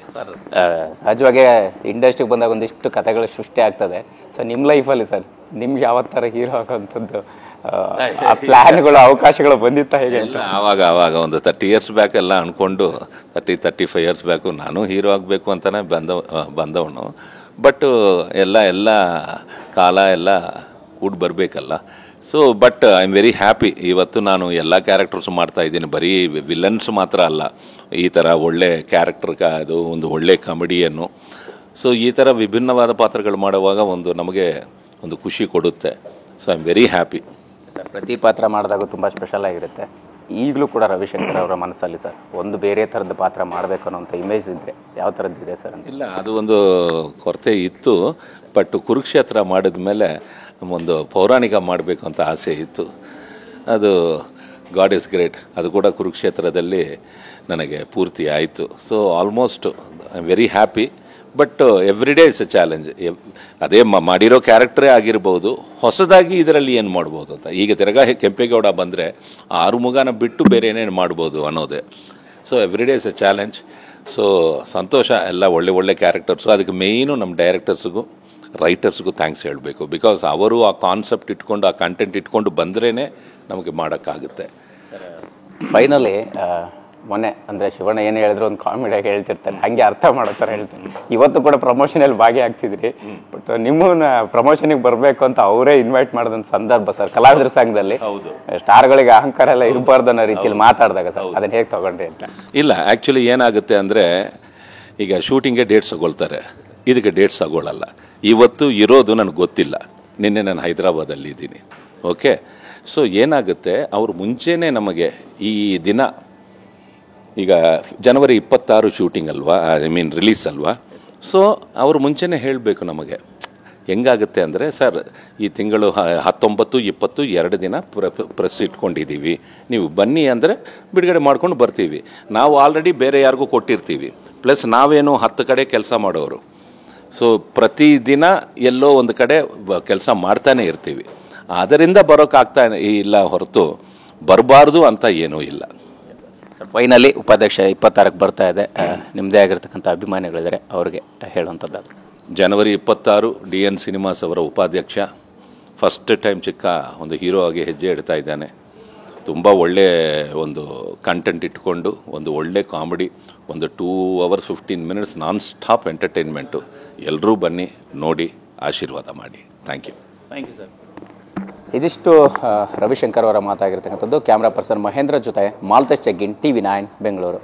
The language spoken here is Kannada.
ಸರ್ ಸಹಜವಾಗಿ ಇಂಡಸ್ಟ್ರಿಗೆ ಬಂದಾಗ ಒಂದಿಷ್ಟು ಕಥೆಗಳು ಸೃಷ್ಟಿ ಆಗ್ತದೆ. ಸೊ ನಿಮ್ಮ ಲೈಫಲ್ಲಿ ಸರ್ ನಿಮ್ಗೆ ಯಾವ ಥರ ಹೀರೋ ಆಗೋವಂಥದ್ದು ಪ್ಲ್ಯಾನ್ಗಳು ಅವಕಾಶಗಳು ಬಂದಿತ್ತಾ ಹೇಗೆ? ಆವಾಗ ಒಂದು 30 years ಬ್ಯಾಕ್ ಎಲ್ಲ ಅಂದ್ಕೊಂಡು 35 years ಬ್ಯಾಕು ನಾನು ಹೀರೋ ಆಗಬೇಕು ಅಂತಲೇ ಬಂದವನು. ಬಟ್ ಎಲ್ಲ ಕಾಲ ಎಲ್ಲ ಕೂಡ ಬರಬೇಕಲ್ಲ. So but I am very happy. ಇವತ್ತು ನಾನು ಎಲ್ಲ ಕ್ಯಾರೆಕ್ಟರ್ಸ್ ಮಾಡ್ತಾ ಇದ್ದೀನಿ, ಬರೀ ವಿಲನ್ಸ್ ಮಾತ್ರ ಅಲ್ಲ, ಈ ಥರ ಒಳ್ಳೆ ಕ್ಯಾರೆಕ್ಟರ್, ಅದು ಒಂದು ಒಳ್ಳೆ ಕಾಮಿಡಿಯನ್ನು. ಸೊ ಈ ಥರ ವಿಭಿನ್ನವಾದ ಪಾತ್ರಗಳು ಮಾಡುವಾಗ ನಮಗೆ ಒಂದು ಖುಷಿ ಕೊಡುತ್ತೆ. So I am very happy. Sir ಪ್ರತಿ ಪಾತ್ರ ಮಾಡಿದಾಗ ತುಂಬ ಸ್ಪೆಷಲ್ ಆಗಿರುತ್ತೆ. ಈಗಲೂ ಕೂಡ ರವಿಶಂಕರ್ ಅವರ ಮನಸ್ಸಲ್ಲಿ ಸರ್ ಒಂದು ಬೇರೆ ಥರದ ಪಾತ್ರ ಮಾಡಬೇಕು ಅನ್ನೋಂಥ ಇಮೇಜ್ ಇದ್ದರೆ ಯಾವ ಥರದ್ದಿದೆ ಸರ್ ಅಂತ? ಇಲ್ಲ, ಅದು ಒಂದು ಕೊರತೆ ಇತ್ತು. ಬಟ್ ಕುರುಕ್ಷೇತ್ರ ಮಾಡಿದ ಮೇಲೆ ಒಂದು ಪೌರಾಣಿಕ ಮಾಡಬೇಕು ಅಂತ ಆಸೆ ಇತ್ತು. ಅದು ಗಾಡ್ ಇಸ್ ಗ್ರೇಟ್, ಅದು ಕೂಡ ಕುರುಕ್ಷೇತ್ರದಲ್ಲಿ ನನಗೆ ಪೂರ್ತಿ ಆಯಿತು. So almost I am very happy. But every day is a challenge. ಅದೇ ಮಾಡಿರೋ ಕ್ಯಾರೆಕ್ಟರೇ ಆಗಿರ್ಬೋದು, ಹೊಸದಾಗಿ ಇದರಲ್ಲಿ ಏನು ಮಾಡ್ಬೋದು ಅಂತ. ಈಗ ತಿರ್ಗಾ ಕೆಂಪೇಗೌಡ ಬಂದರೆ ಆರುಮುಗನ ಬಿಟ್ಟು ಬೇರೆ ಏನೇನು ಮಾಡ್ಬೋದು ಅನ್ನೋದೇ. So every day is a challenge. So ಸಂತೋಷ, ಎಲ್ಲ ಒಳ್ಳೆ ಕ್ಯಾರೆಕ್ಟರ್ಸು. ಅದಕ್ಕೆ ಮೇಯ್ನು ನಮ್ಮ ಡೈರೆಕ್ಟರ್ಸ್ಗೂ ರೈಟರ್ಸ್ಗೂ ಥ್ಯಾಂಕ್ಸ್ ಹೇಳಬೇಕು. ಬಿಕಾಸ್ ಅವರು ಆ ಕಾನ್ಸೆಪ್ಟ್ ಇಟ್ಕೊಂಡು, ಆ ಕಂಟೆಂಟ್ ಇಟ್ಕೊಂಡು ಬಂದ್ರೇ ನಮಗೆ ಮಾಡೋಕ್ಕಾಗುತ್ತೆ. ಫೈನಲಿ ಮೊನ್ನೆ ಅಂದರೆ ಶಿವಣ್ಣ ಏನು ಹೇಳಿದ್ರು ಒಂದು ಕಾಮಿಡಿಯಾಗಿ ಹೇಳ್ತಿರ್ತಾರೆ, ಹಾಗೆ ಅರ್ಥ ಮಾಡೋ ಥರ ಹೇಳ್ತಾರೆ. ಇವತ್ತು ಕೂಡ ಪ್ರಮೋಷನಲ್ಲಿ ಭಾಗಿಯಾಗ್ತಿದ್ರಿ. ಬಟ್ ನಿಮ್ಮನ್ನ ಪ್ರಮೋಷನಿಗೆ ಬರಬೇಕು ಅಂತ ಅವರೇ ಇನ್ವೈಟ್ ಮಾಡಿದಂಥ ಸಂದರ್ಭ ಸರ್ ಕಲಾವಿದರ ಸಂಘದಲ್ಲಿ. ಸ್ಟಾರ್ಗಳಿಗೆ ಅಹಂಕಾರ ಎಲ್ಲ ಇರಬಾರ್ದು ಅನ್ನೋ ರೀತಿಯಲ್ಲಿ ಮಾತಾಡಿದಾಗ ಸರ್ ಅದನ್ನು ಹೇಗೆ ತಗೊಂಡ್ರಿ ಅಂತ? ಇಲ್ಲ, ಆ್ಯಕ್ಚುಲಿ ಏನಾಗುತ್ತೆ ಅಂದರೆ, ಈಗ ಶೂಟಿಂಗ್ಗೆ ಡೇಟ್ಸ್ ತಗೊಳ್ತಾರೆ, ಇದಕ್ಕೆ ಡೇಟ್ಸ್ ತಗೊಳ್ಳಲ್ಲ. ಇವತ್ತು ಇರೋದು ನನಗೆ ಗೊತ್ತಿಲ್ಲ, ನಿನ್ನೆ ನಾನು ಹೈದರಾಬಾದಲ್ಲಿ ಇದ್ದೀನಿ. ಓಕೆ, ಸೊ ಏನಾಗುತ್ತೆ, ಅವರು ಮುಂಚೆನೇ ನಮಗೆ ಈ ದಿನ, ಈಗ ಜನವರಿ 26 ಶೂಟಿಂಗ್ ಅಲ್ವಾ, ಐ ಮೀನ್ ರಿಲೀಸ್ ಅಲ್ವಾ. ಸೊ ಅವರು ಮುಂಚೆನೇ ಹೇಳಬೇಕು ನಮಗೆ. ಹೆಂಗಾಗುತ್ತೆ ಅಂದರೆ, ಸರ್ ಈ ತಿಂಗಳು 19, 20 2 ದಿನ ಪ್ರೆಸ್ ಇಟ್ಕೊಂಡಿದ್ದೀವಿ, ನೀವು ಬನ್ನಿ ಅಂದರೆ ಬಿಡುಗಡೆ ಮಾಡ್ಕೊಂಡು ಬರ್ತೀವಿ. ನಾವು ಆಲ್ರೆಡಿ ಬೇರೆ ಯಾರಿಗೂ ಕೊಟ್ಟಿರ್ತೀವಿ, ಪ್ಲಸ್ ನಾವೇನು 10 ಕಡೆ ಕೆಲಸ ಮಾಡೋರು. ಸೊ ಪ್ರತಿದಿನ ಎಲ್ಲೋ ಒಂದು ಕಡೆ ಕೆಲಸ ಮಾಡ್ತಾನೆ ಇರ್ತೀವಿ. ಅದರಿಂದ ಬರೋಕ್ಕಾಗ್ತಾ ಇಲ್ಲ ಹೊರತು ಬರಬಾರ್ದು ಅಂತ ಏನೂ ಇಲ್ಲ. ಸರ್ ಫೈನಲಿ ಉಪಾಧ್ಯಕ್ಷ 26ಕ್ಕೆ ಬರ್ತಾ ಇದೆ, ನಿಮ್ಮದೇ ಆಗಿರ್ತಕ್ಕಂಥ ಅಭಿಮಾನಿಗಳಿದ್ದಾರೆ, ಅವ್ರಿಗೆ ಹೇಳುವಂಥದ್ದು? ಜನವರಿ 26 DN ಸಿನಿಮಾಸ್ ಅವರ ಉಪಾಧ್ಯಕ್ಷ. ಫಸ್ಟ್ ಟೈಮ್ ಚಿಕ್ಕ ಒಂದು ಹೀರೋ ಆಗಿ ಹೆಜ್ಜೆ ಇಡ್ತಾ ಇದ್ದಾನೆ. ತುಂಬ ಒಳ್ಳೆ ಒಂದು ಕಂಟೆಂಟ್ ಇಟ್ಕೊಂಡು, ಒಂದು ಒಳ್ಳೆ ಕಾಮಿಡಿ, ಒಂದು 2 hours 15 minutes non stop entertainment. ಎಲ್ಲರೂ ಬನ್ನಿ, ನೋಡಿ, ಆಶೀರ್ವಾದ ಮಾಡಿ. Thank you sir. ಇದಿಷ್ಟು ರವಿಶಂಕರ್ ಅವರ ಮಾತಾಗಿರ್ತಕ್ಕಂಥದ್ದು. ಕ್ಯಾಮ್ರಾ ಪರ್ಸನ್ ಮಹೇಂದ್ರ ಜೊತೆ ಮಾಲ್ತೇಶ್ ಚೆಗ್ಗಿನ್, TV9 ಬೆಂಗಳೂರು.